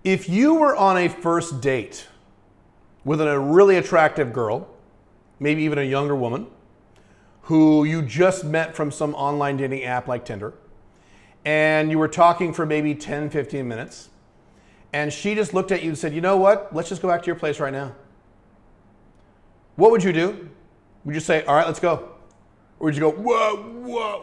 If you were on a first date with a really attractive girl, maybe even a younger woman, who you just met from some online dating app like Tinder, and you were talking for maybe 10, 15 minutes, and she just looked at you and said, you know what, let's just go back to your place right now. What would you do? Would you say, all right, let's go? Or would you go,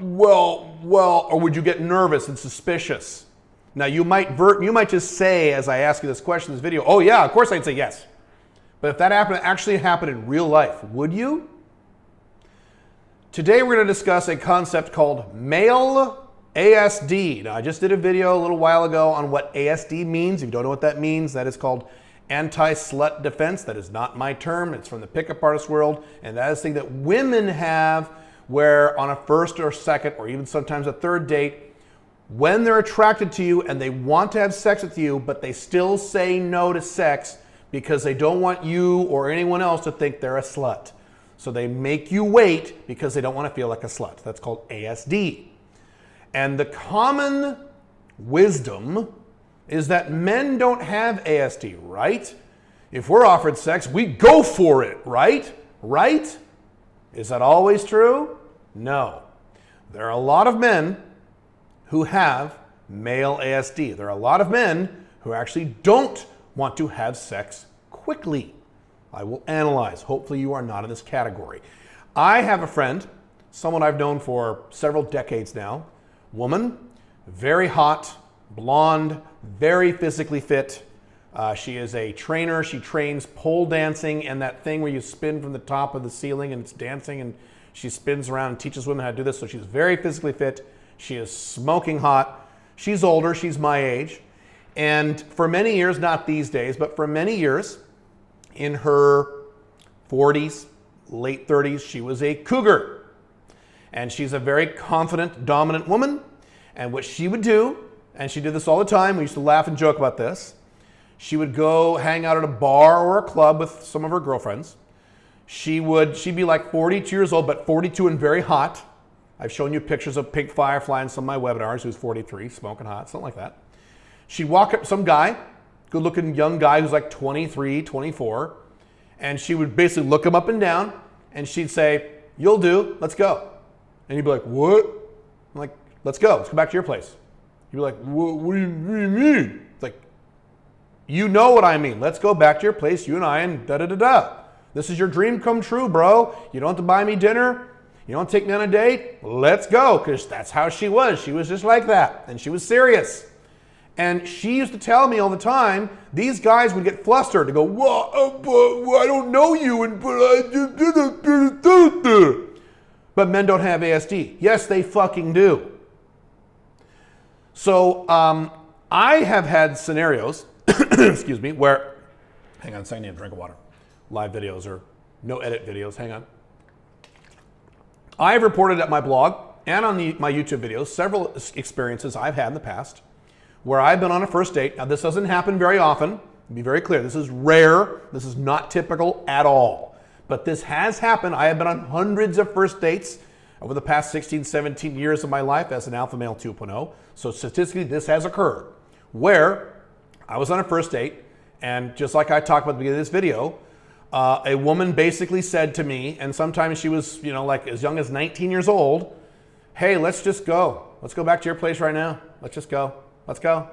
well, or would you get nervous and suspicious? Now you might just say, as I ask you this question in this video, oh yeah, of course I'd say yes. But if that actually happened in real life, would you? Today we're going to discuss a concept called male ASD. Now I just did a video a little while ago on what ASD means. If you don't know what that means, that is called anti-slut defense. That is not my term. It's from the pickup artist world. And that is the thing that women have where on a first or second or even sometimes a third date, when they're attracted to you and they want to have sex with you, but they still say no to sex because they don't want you or anyone else to think they're a slut. So they make you wait because they don't want to feel like a slut. That's called ASD. And the common wisdom is that men don't have ASD, right? If we're offered sex, we go for it, right? Right? Is that always true? No. There are a lot of men who have male ASD. There are a lot of men who actually don't want to have sex quickly. I will analyze. Hopefully you are not in this category. I have a friend, someone I've known for several decades now, woman, very hot, blonde, very physically fit. She is a trainer. She trains pole dancing and that thing where you spin from the top of the ceiling and it's dancing, and she spins around and teaches women how to do this. So she's very physically fit. She is smoking hot. She's older. She's my age. And for many years, not these days, but for many years, in her 40s, late 30s, she was a cougar. And she's a very confident, dominant woman. And what she would do, and she did this all the time, we used to laugh and joke about this, she would go hang out at a bar or a club with some of her girlfriends. She'd be like 42 years old, but 42 and very hot. I've shown you pictures of Pink Firefly in some of my webinars who's 43, smoking hot, something like that. She'd walk up to some guy, good-looking young guy who's like 23, 24, and she would basically look him up and down, and she'd say, you'll do, let's go. And he'd be like, what? I'm like, let's go back to your place. You'd be like, what do you mean? It's like, you know what I mean. Let's go back to your place, you and I, and da-da-da-da. This is your dream come true, bro. You don't have to buy me dinner. You don't take me on a date. Let's go, because that's how she was. She was just like that, and she was serious. And she used to tell me all the time, these guys would get flustered to go, well, I don't know you, but I just did. But men don't have ASD. Yes, they fucking do. So I have had scenarios, excuse me, where, hang on a second, I need a drink of water. Live videos or no edit videos, hang on. I have reported at my blog and on my YouTube videos several experiences I've had in the past where I've been on a first date. Now this doesn't happen very often, to be very clear. This is rare, this is not typical at all. But this has happened. I have been on hundreds of first dates over the past 16, 17 years of my life as an alpha male 2.0. So statistically this has occurred where I was on a first date, and just like I talked about at the beginning of this video, a woman basically said to me, and sometimes she was, like as young as 19 years old, hey, let's just go. Let's go back to your place right now. Let's just go. Let's go.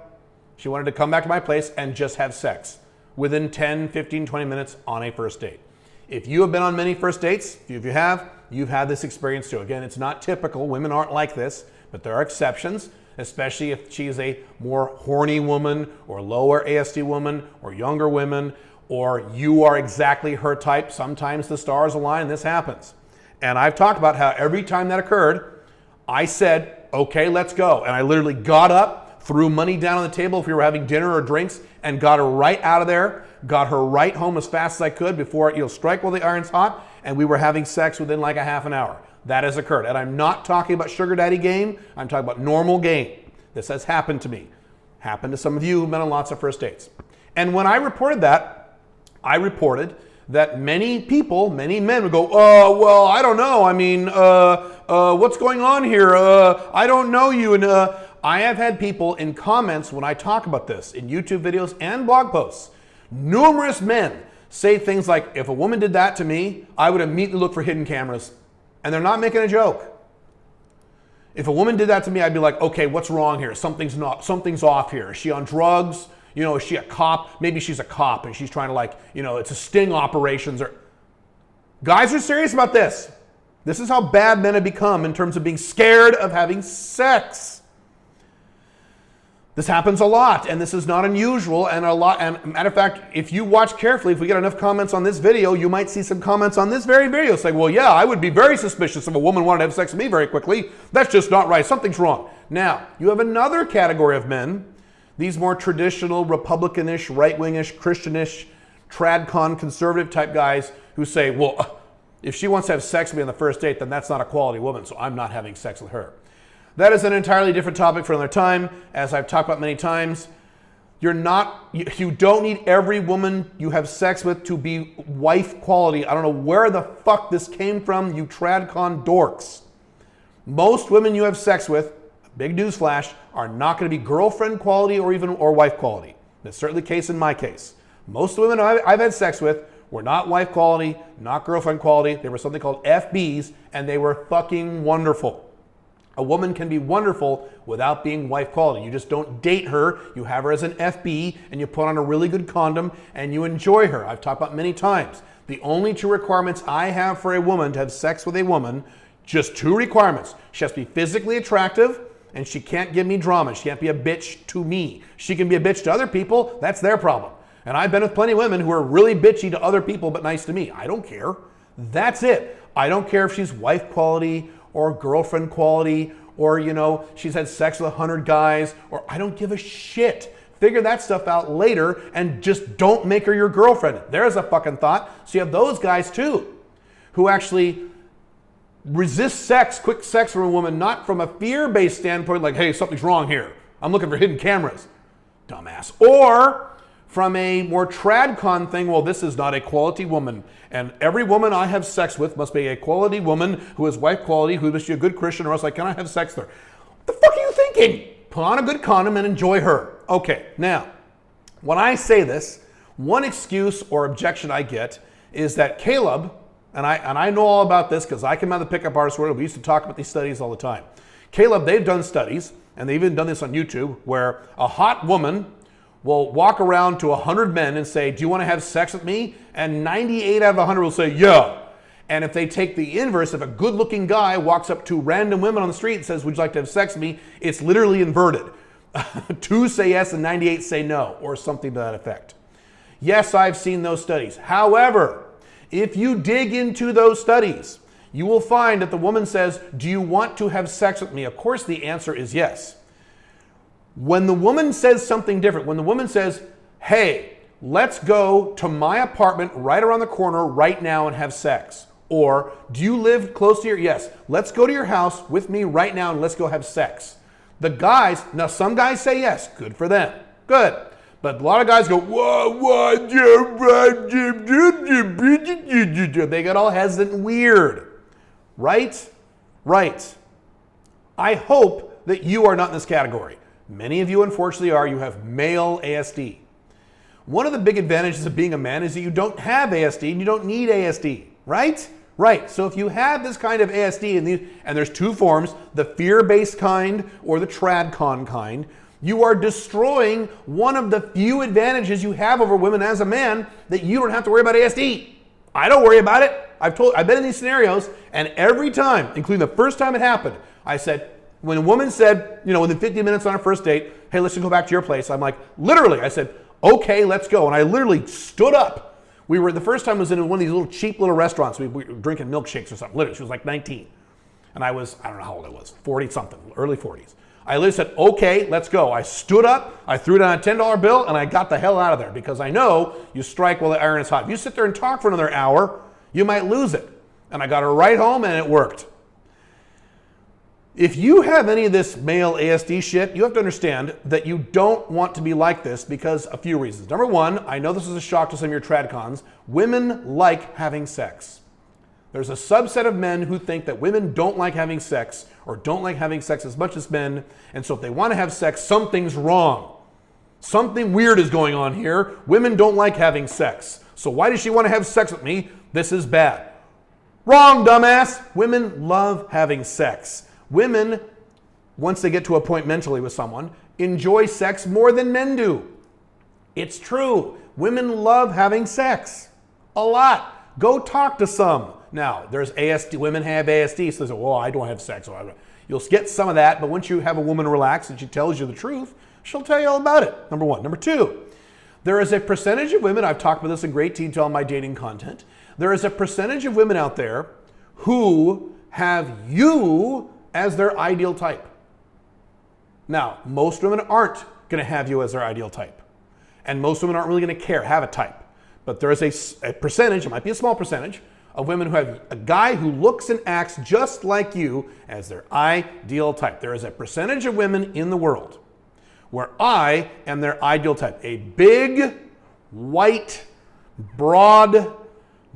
She wanted to come back to my place and just have sex within 10, 15, 20 minutes on a first date. If you have been on many first dates, if you have, you've had this experience too. Again, it's not typical. Women aren't like this, but there are exceptions, especially if she's a more horny woman or lower ASD woman or younger women, or you are exactly her type. Sometimes the stars align and this happens. And I've talked about how every time that occurred, I said, okay, let's go. And I literally got up, threw money down on the table if we were having dinner or drinks, and got her right out of there, got her right home as fast as I could before strike while the iron's hot, and we were having sex within like a half an hour. That has occurred. And I'm not talking about sugar daddy game, I'm talking about normal game. This has happened to me. Happened to some of you who've been on lots of first dates. And when I reported that, I reported that many people, many men would go, well, I don't know. I mean, what's going on here? I don't know you. And I have had people in comments when I talk about this in YouTube videos and blog posts, numerous men say things like, if a woman did that to me, I would immediately look for hidden cameras. And they're not making a joke. If a woman did that to me, I'd be like, okay, what's wrong here? Something's off here. Is she on drugs? You know, is she a cop? Maybe she's a cop and she's trying to, like, you know, it's a sting operations. Or guys are serious about this. This is how bad men have become in terms of being scared of having sex. This happens a lot, and this is not unusual, and matter of fact, if you watch carefully, if we get enough comments on this video, you might see some comments on this very video saying, well, yeah, I would be very suspicious if a woman wanted to have sex with me very quickly. That's just not right. Something's wrong. Now, you have another category of men, these more traditional, Republicanish, right-wingish, Christianish, tradcon, conservative type guys who say, well, if she wants to have sex with me on the first date, then that's not a quality woman, so I'm not having sex with her. That is an entirely different topic for another time. As I've talked about many times, you don't need every woman you have sex with to be wife quality. I don't know where the fuck this came from, you tradcon dorks. Most women you have sex with, big newsflash, are not going to be girlfriend quality or wife quality. That's certainly the case in my case. Most women I've had sex with were not wife quality, not girlfriend quality. They were something called FBs, and they were fucking wonderful. A woman can be wonderful without being wife quality. You just don't date her. You have her as an FB, and you put on a really good condom, and you enjoy her. I've talked about many times. The only two requirements I have for a woman to have sex with a woman, just two requirements. She has to be physically attractive, and she can't give me drama. She can't be a bitch to me. She can be a bitch to other people. That's their problem. And I've been with plenty of women who are really bitchy to other people, but nice to me. I don't care. That's it. I don't care if she's wife quality or girlfriend quality, or, you know, she's had sex with 100 guys, or I don't give a shit. Figure that stuff out later and just don't make her your girlfriend. There's a fucking thought. So you have those guys too, who actually resist sex, quick sex from a woman, not from a fear-based standpoint, like, hey, something's wrong here. I'm looking for hidden cameras. Dumbass. Or from a more tradcon thing, well, this is not a quality woman, and every woman I have sex with must be a quality woman who is wife quality, who must be a good Christian, or else I cannot have sex with her. What the fuck are you thinking? Put on a good condom and enjoy her. Okay, now, when I say this, one excuse or objection I get is that Caleb, and I know all about this because I came out of the pickup artist world. We used to talk about these studies all the time. Caleb, they've done studies, and they've even done this on YouTube, where a hot woman will walk around to 100 men and say, do you want to have sex with me? And 98 out of 100 will say, yeah. And if they take the inverse, if a good-looking guy walks up to random women on the street and says, would you like to have sex with me? It's literally inverted. 2 say yes and 98 say no, or something to that effect. Yes, I've seen those studies. However, if you dig into those studies, you will find that the woman says, do you want to have sex with me? Of course, the answer is yes. When the woman says something different, when the woman says, hey, let's go to my apartment right around the corner right now and have sex. Or, do you live close to your, yes, let's go to your house with me right now and let's go have sex. The guys, now some guys say yes, good for them, good. But a lot of guys go, they get all hesitant and weird. Right? Right. I hope that you are not in this category. Many of you, unfortunately, are. You have male ASD. One of the big advantages of being a man is that you don't have ASD and you don't need ASD, right? Right. So if you have this kind of ASD, and there's two forms, the fear-based kind or the tradcon kind, you are destroying one of the few advantages you have over women as a man, that you don't have to worry about ASD. I don't worry about it. I've been in these scenarios, and every time, including the first time it happened, I said, when a woman said, you know, within 15 minutes on our first date, hey, let's just go back to your place. I'm like, literally, I said, okay, let's go. And I literally stood up. The first time was in one of these little cheap little restaurants. We were drinking milkshakes or something. Literally, she was like 19. And I don't know how old I was, 40 something, early 40s. I literally said, okay, let's go. I stood up, I threw down a $10 bill, and I got the hell out of there, because I know you strike while the iron is hot. If you sit there and talk for another hour, you might lose it. And I got her right home, and it worked. If you have any of this male ASD shit, you have to understand that you don't want to be like this because a few reasons. Number one, I know this is a shock to some of your tradcons. Women like having sex. There's a subset of men who think that women don't like having sex or don't like having sex as much as men. And so if they want to have sex, something's wrong. Something weird is going on here. Women don't like having sex. So why does she want to have sex with me? This is bad. Wrong, dumbass. Women love having sex. Women, once they get to a point mentally with someone, enjoy sex more than men do. It's true. Women love having sex. A lot. Go talk to some. Now, there's ASD. Women have ASD, so they say, well, I don't have sex. You'll get some of that, but once you have a woman relax and she tells you the truth, she'll tell you all about it, number one. Number two, there is a percentage of women, I've talked about this in great detail in my dating content, there is a percentage of women out there who have you as their ideal type. Now, most women aren't going to have you as their ideal type. And most women aren't really going to have a type. But there is a percentage, it might be a small percentage, of women who have a guy who looks and acts just like you as their ideal type. There is a percentage of women in the world where I am their ideal type. A big, white, broad,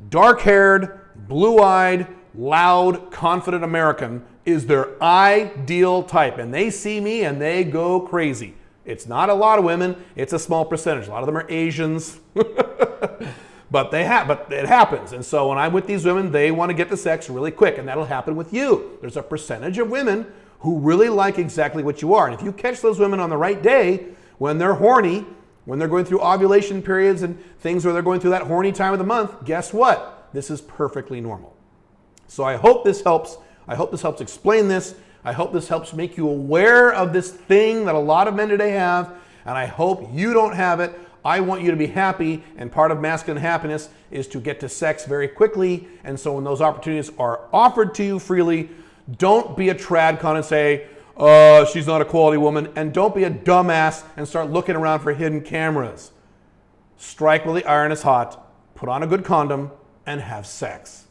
dark-haired, blue-eyed, loud, confident American is their ideal type. And they see me and they go crazy. It's not a lot of women, it's a small percentage. A lot of them are Asians. But it happens. And so when I'm with these women, they want to get to sex really quick, and that'll happen with you. There's a percentage of women who really like exactly what you are. And if you catch those women on the right day, when they're horny, when they're going through ovulation periods and things where they're going through that horny time of the month, guess what? This is perfectly normal. So I hope this helps. I hope this helps explain this. I hope this helps make you aware of this thing that a lot of men today have, and I hope you don't have it. I want you to be happy, and part of masculine happiness is to get to sex very quickly. And so when those opportunities are offered to you freely, don't be a tradcon and say, she's not a quality woman, and don't be a dumbass and start looking around for hidden cameras. Strike while the iron is hot, put on a good condom, and have sex.